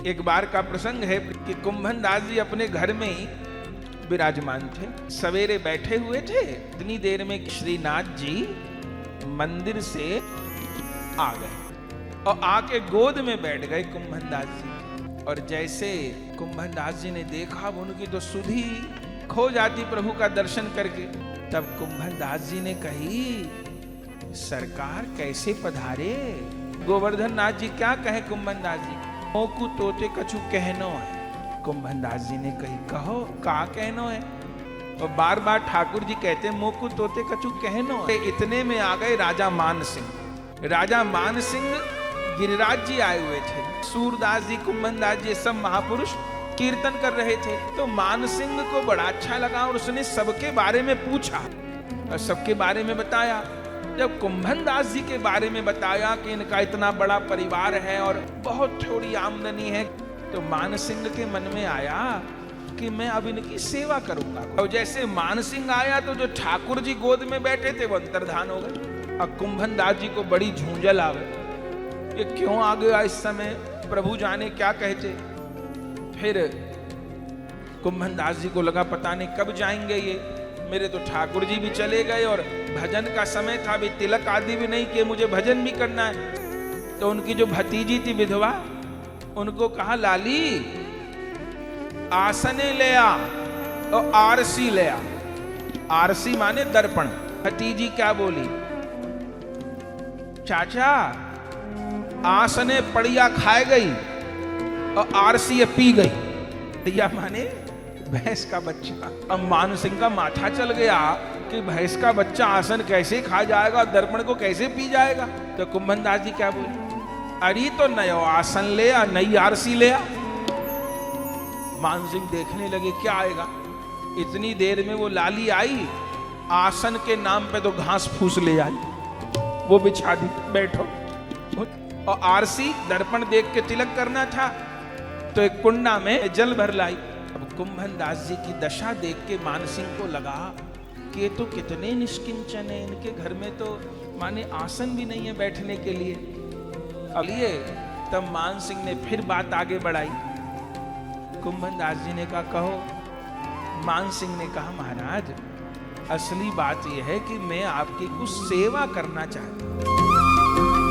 एक बार का प्रसंग है कि कुंभन दास जी अपने घर में ही विराजमान थे। सवेरे बैठे हुए थे, इतनी देर में श्रीनाथ जी मंदिर से आ गए और आके गोद में बैठ गए कुंभन दास जी। और जैसे कुंभन दास जी ने देखा, उनकी तो सुधि खो जाती प्रभु का दर्शन करके। तब कुंभन दास जी ने कही, सरकार कैसे पधारे। गोवर्धन नाथ जी क्या कहे कुंभन दास जी, मोकू तोते कछु कहनो है। कुंभन दास जी ने कही, कहो का कहनो है। और बार बार ठाकुर जी कहते मोकू तोते कछु कहनो है। इतने में आ गए राजा मान सिंह। राजा मान सिंह गिरिराज जी आए हुए थे, सूरदास जी, कुंभन दास जी, सब महापुरुष कीर्तन कर रहे थे। तो मान सिंह को बड़ा अच्छा लगा और उसने सबके बारे में पूछा और सबके बारे में बताया। जब कुंभन दास जी के बारे में बताया कि इनका इतना बड़ा परिवार है और बहुत थोड़ी आमदनी है, तो मान सिंह के मन में आया कि मैं अब इनकी सेवा करूंगा। और जैसे मान सिंह आया तो जो ठाकुर जी गोद में बैठे थे वो अंतर्धान हो गए। अब कुंभन दास जी को बड़ी झूंझल आवे, ये क्यों आ गया इस समय, प्रभु जाने क्या कहते। फिर कुंभन दास जी को लगा पता नहीं कब जाएंगे ये, मेरे तो ठाकुर जी भी चले गए और भजन का समय था, भी तिलक आदि भी नहीं किए, मुझे भजन भी करना है। तो उनकी जो भतीजी थी विधवा, उनको कहा, लाली आसने ले आ और आरसी ले आ। आरसी माने दर्पण। भतीजी क्या बोली, चाचा आसने पड़िया खाए गई और आरसी पी गई। पड़िया माने भैंस का बच्चा। अब मान सिंह का माथा चल गया कि भैंस का बच्चा आसन कैसे खा जाएगा, दर्पण को कैसे पी जाएगा। तो कुंभन दास जी क्या बोले, अरे तो नयो आसन ले आ, नई आरसी ले आ। मान सिंह देखने लगे क्या आएगा। इतनी देर में वो लाली आई, आसन के नाम पे तो घास फूस ले आई, वो बिछा दी, बैठो। और आरसी दर्पण देख के तिलक करना था, तो एक कुंडा में जल भर लाई। अब कुंभन दास जी की दशा देख के मान सिंह को लगा कि ये तो कितने निष्किंचन है, इनके घर में तो माने आसन भी नहीं है बैठने के लिए। अब ये तब मान सिंह ने फिर बात आगे बढ़ाई। कुंभन दास जी ने कहा, कहो। मान सिंह ने कहा, महाराज असली बात यह है कि मैं आपकी कुछ सेवा करना चाहता हूं।